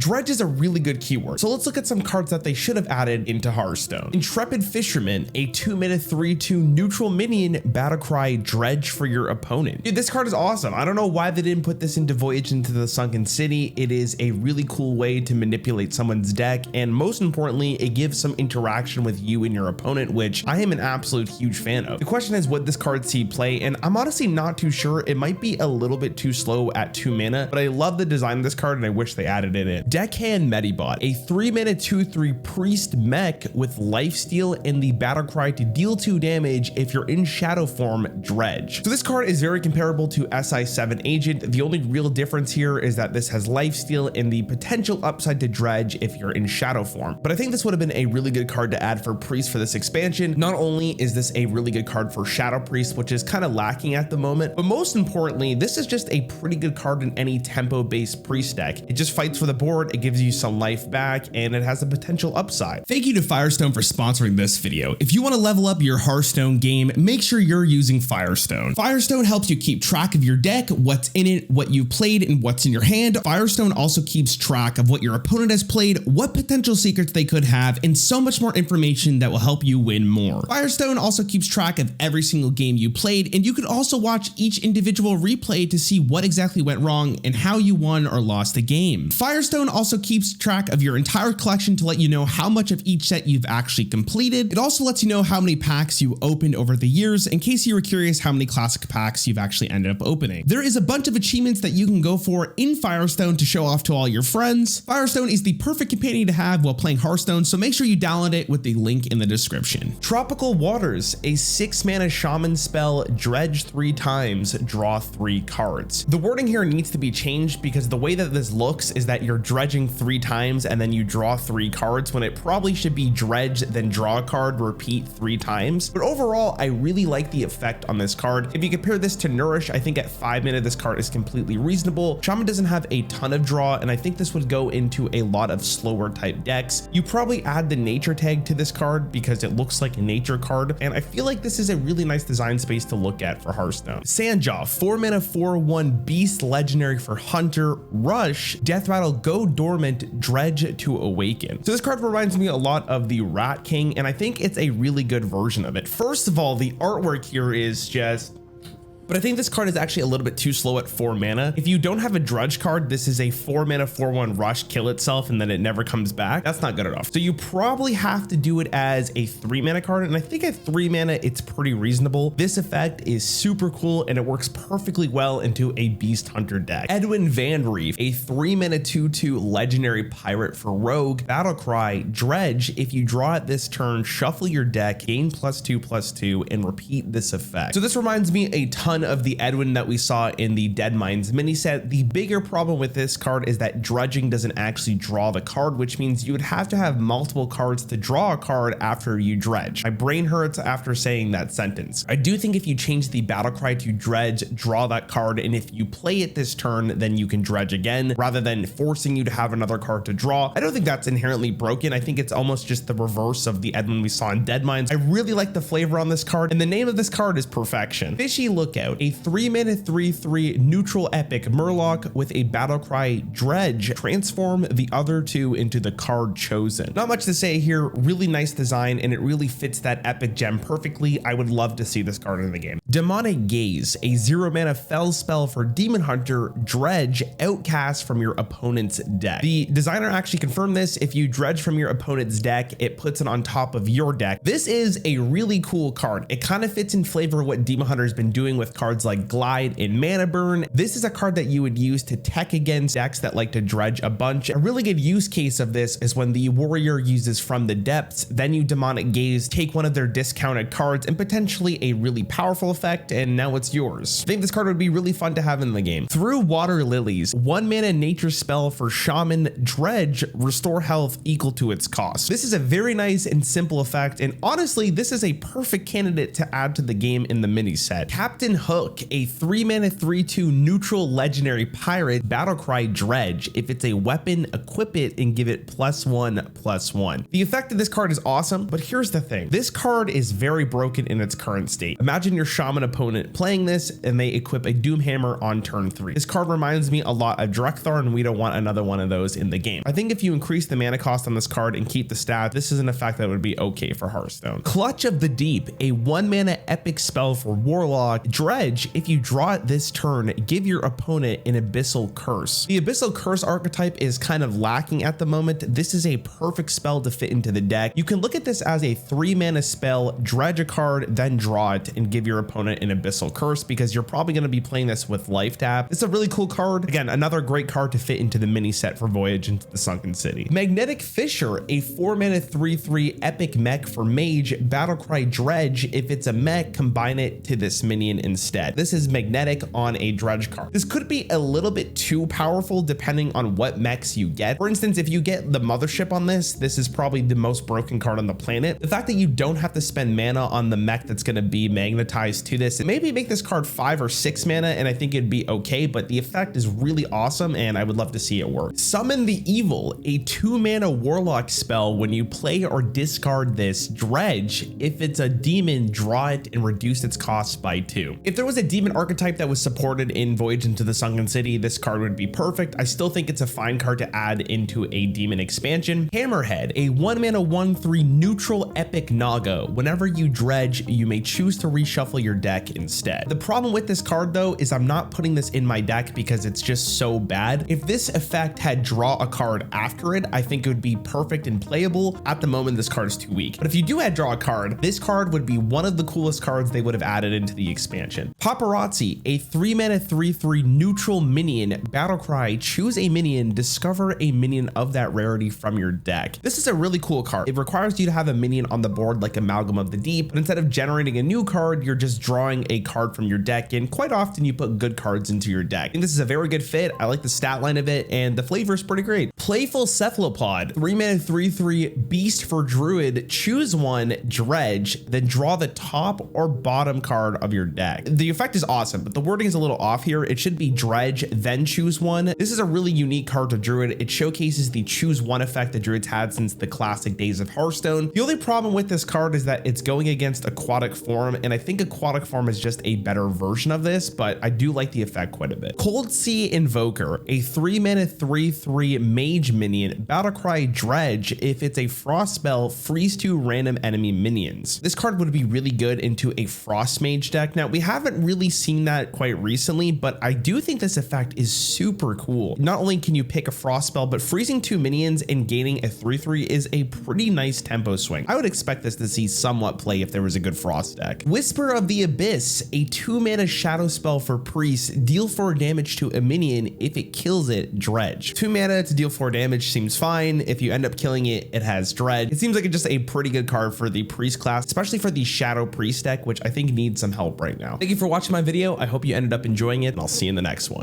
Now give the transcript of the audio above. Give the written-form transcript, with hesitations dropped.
Dredge is a really good keyword, so let's look at some cards that they should have added into Hearthstone. Intrepid Fisherman, a 2-mana 3/2 neutral minion battlecry dredge for your opponent. Dude, this card is awesome. I don't know why they didn't put this into Voyage into the Sunken City. It is a really cool way to manipulate someone's deck, and most importantly, it gives some interaction with you and your opponent, which I am an absolute huge fan of. The question is, would this card see play? And I'm honestly not too sure. It might be a little bit too slow at 2 mana, but I love the design of this card and I wish they added it in. Deckhand Medibot, a 3-mana 2/3 priest mech with lifesteal and the battle cry to deal 2 damage if you're in shadow form dredge. So this card is very comparable to SI7 Agent. The only real difference here is that this has lifesteal and the potential upside to dredge if you're in shadow form. But I think this would have been a really good card to add for priest for this expansion. Not only is this a really good card for shadow priest, which is kind of lacking at the moment, but most importantly, this is just a pretty good card in any tempo based priest deck. It just fights for the board, it gives you some life back, and it has a potential upside. Thank you to Firestone for sponsoring this video. If you want to level up your Hearthstone game, make sure you're using Firestone. Firestone helps you keep track of your deck, what's in it, what you played, and what's in your hand. Firestone also keeps track of what your opponent has played, what potential secrets they could have, and so much more information that will help you win more. Firestone also keeps track of every single game you played, and you can also watch each individual replay to see what exactly went wrong and how you won or lost the game. Firestone also keeps track of your entire collection to let you know how much of each set you've actually completed. It also lets you know how many packs you opened over the years in case you were curious how many classic packs you've actually ended up opening. There is a bunch of achievements that you can go for in Firestone to show off to all your friends. Firestone is the perfect companion to have while playing Hearthstone, so make sure you download it with the link in the description. Tropical Waters, a 6-mana shaman spell, dredge 3 times, draw 3 cards. The wording here needs to be changed because the way that this looks is that you're dredging 3 times and then you draw 3 cards when it probably should be dredge, then draw a card, repeat 3 times. But overall, I really like the effect on this card. If you compare this to Nourish, I think at 5 mana this card is completely reasonable. Shaman doesn't have a ton of draw, and I think this would go into a lot of slower type decks. You probably add the nature tag to this card because it looks like a nature card, and I feel like this is a really nice design space to look at for Hearthstone. Sandjaw, 4-mana 4/1 beast legendary for Hunter, Rush, Death Rattle, go dormant, dredge to awaken. So this card reminds me a lot of the Rat King, and I think it's a really good version of it. First of all, the artwork here is just... But I think this card is actually a little bit too slow at 4 mana. If you don't have a dredge card, this is a 4-mana 4/1 rush, kill itself, and then it never comes back. That's not good enough. So you probably have to do it as a 3-mana card, and I think at 3 mana, it's pretty reasonable. This effect is super cool, and it works perfectly well into a Beast Hunter deck. Edwin Van Reef, a 3-mana 2/2 legendary pirate for Rogue, Battlecry, dredge. If you draw it this turn, shuffle your deck, gain +2/+2, and repeat this effect. So this reminds me a ton of the Edwin that we saw in the Dead Mines mini set. The bigger problem with this card is that dredging doesn't actually draw the card, which means you would have to have multiple cards to draw a card after you dredge. My brain hurts after saying that sentence. I do think if you change the battle cry to dredge, draw that card, and if you play it this turn, then you can dredge again rather than forcing you to have another card to draw. I don't think that's inherently broken. I think it's almost just the reverse of the Edwin we saw in Dead Mines. I really like the flavor on this card, and the name of this card is Perfection. Fishy Lookout, a 3-mana 3/3 neutral epic Murloc with a battlecry dredge. Transform the other 2 into the card chosen. Not much to say here. Really nice design, and it really fits that epic gem perfectly. I would love to see this card in the game. Demonic Gaze, a 0-mana fell spell for Demon Hunter, dredge, outcast from your opponent's deck. The designer actually confirmed this. If you dredge from your opponent's deck, it puts it on top of your deck. This is a really cool card. It kind of fits in flavor of what Demon Hunter has been doing with cards like Glide and Mana Burn. This is a card that you would use to tech against decks that like to dredge a bunch. A really good use case of this is when the warrior uses From the Depths, then you Demonic Gaze, take one of their discounted cards and potentially a really powerful effect, and now it's yours. I think this card would be really fun to have in the game. Through Water Lilies, 1-mana nature spell for Shaman, dredge, restore health equal to its cost. This is a very nice and simple effect, and honestly, this is a perfect candidate to add to the game in the mini set. Captain Hook, a 3-mana 3/2 neutral legendary pirate battlecry dredge. If it's a weapon, equip it and give it +1/+1. The effect of this card is awesome, but here's the thing. This card is very broken in its current state. Imagine your shaman opponent playing this and they equip a Doomhammer on turn 3. This card reminds me a lot of Drekthar, and we don't want another one of those in the game. I think if you increase the mana cost on this card and keep the stat, this is an effect that would be okay for Hearthstone. Clutch of the Deep, a 1-mana epic spell for Warlock. Dredge, if you draw it this turn, give your opponent an Abyssal Curse. The Abyssal Curse archetype is kind of lacking at the moment. This is a perfect spell to fit into the deck. You can look at this as a 3-mana spell, dredge a card, then draw it and give your opponent an Abyssal Curse, because you're probably going to be playing this with life tap. It's a really cool card. Again, another great card to fit into the mini set for Voyage into the Sunken City. Magnetic Fisher, a 4-mana 3/3 epic mech for Mage, battlecry dredge. If it's a mech, combine it to this minion instead. This is magnetic on a dredge card. This could be a little bit too powerful depending on what mechs you get. For instance, if you get the Mothership on this is probably the most broken card on the planet. The fact that you don't have to spend mana on the mech that's going to be magnetized to this, maybe make this card 5 or 6 mana and I think it'd be okay, but the effect is really awesome and I would love to see it work. Summon the Evil, a 2-mana warlock spell. When you play or discard this, dredge. If it's a demon, draw it and reduce its cost by 2. If there was a demon archetype that was supported in Voyage into the Sunken City, this card would be perfect. I still think it's a fine card to add into a demon expansion. Hammerhead, a 1-mana 1/3 neutral epic Naga. Whenever you dredge, you may choose to reshuffle your deck instead. The problem with this card though is I'm not putting this in my deck because it's just so bad. If this effect had draw a card after it, I think it would be perfect and playable. At the moment, this card is too weak. But if you do add draw a card, this card would be one of the coolest cards they would have added into the expansion. Paparazzi, a 3-mana 3/3 neutral minion, battlecry, choose a minion, discover a minion of that rarity from your deck. This is a really cool card. It requires you to have a minion on the board like Amalgam of the Deep, but instead of generating a new card, you're just drawing a card from your deck, and quite often you put good cards into your deck. I think this is a very good fit. I like the stat line of it, and the flavor is pretty great. Playful Cephalopod, 3-mana 3/3 beast for Druid, choose one, dredge, then draw the top or bottom card of your deck. The effect is awesome, but the wording is a little off here. It should be dredge, then choose one. This is a really unique card to Druid. It showcases the choose one effect that Druids had since the classic days of Hearthstone. The only problem with this card is that it's going against Aquatic Form, and I think Aquatic Form is just a better version of this, but I do like the effect quite a bit. Cold Sea Invoker, a 3-mana 3/3 mage minion, battlecry dredge. If it's a frost spell, freeze 2 random enemy minions. This card would be really good into a frost mage deck. Now, we haven't really seen that quite recently, but I do think this effect is super cool. Not only can you pick a frost spell, but freezing 2 minions and gaining a 3/3 is a pretty nice tempo swing. I would expect this to see somewhat play if there was a good frost deck. Whisper of the Abyss, a 2-mana shadow spell for priest, deal 4 damage to a minion. If it kills it, dredge. 2 mana to deal 4 damage seems fine. If you end up killing it, it has dredge. It seems like it's just a pretty good card for the priest class, especially for the shadow priest deck, which I think needs some help right now. Thank you for watching my video. I hope you ended up enjoying it, and I'll see you in the next one.